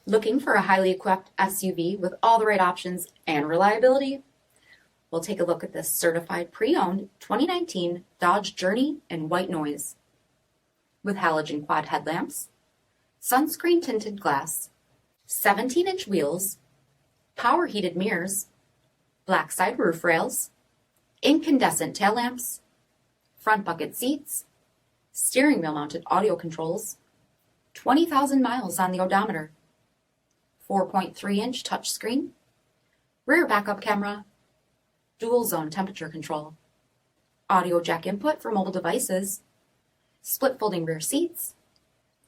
Looking for a highly equipped SUV with all the right options and reliability? We'll take a look at this certified pre-owned 2019 Dodge Journey in white noise. With halogen quad headlamps, sunscreen tinted glass, 17-inch wheels, power heated mirrors, black side roof rails, incandescent tail lamps, front bucket seats, steering wheel mounted audio controls, 20,000 miles on the odometer, 4.3-inch touchscreen, rear backup camera, dual zone temperature control, audio jack input for mobile devices, split folding rear seats,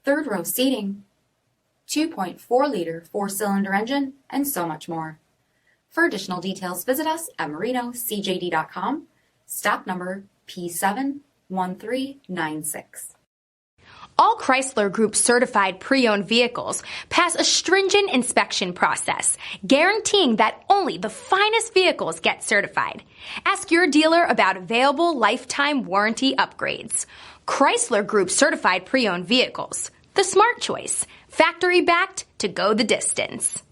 third row seating, 2.4-liter 4-cylinder engine, and so much more. For additional details, visit us at marinocjd.com, stock number P71396. All Chrysler Group certified pre-owned vehicles pass a stringent inspection process, guaranteeing that only the finest vehicles get certified. Ask your dealer about available lifetime warranty upgrades. Chrysler Group certified pre-owned vehicles, the smart choice, factory backed to go the distance.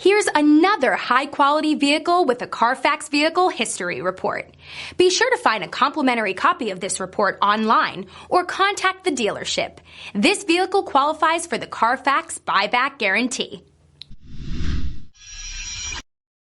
Here's another high-quality vehicle with a CARFAX vehicle history report. Be sure to find a complimentary copy of this report online or contact the dealership. This vehicle qualifies for the CARFAX buyback guarantee.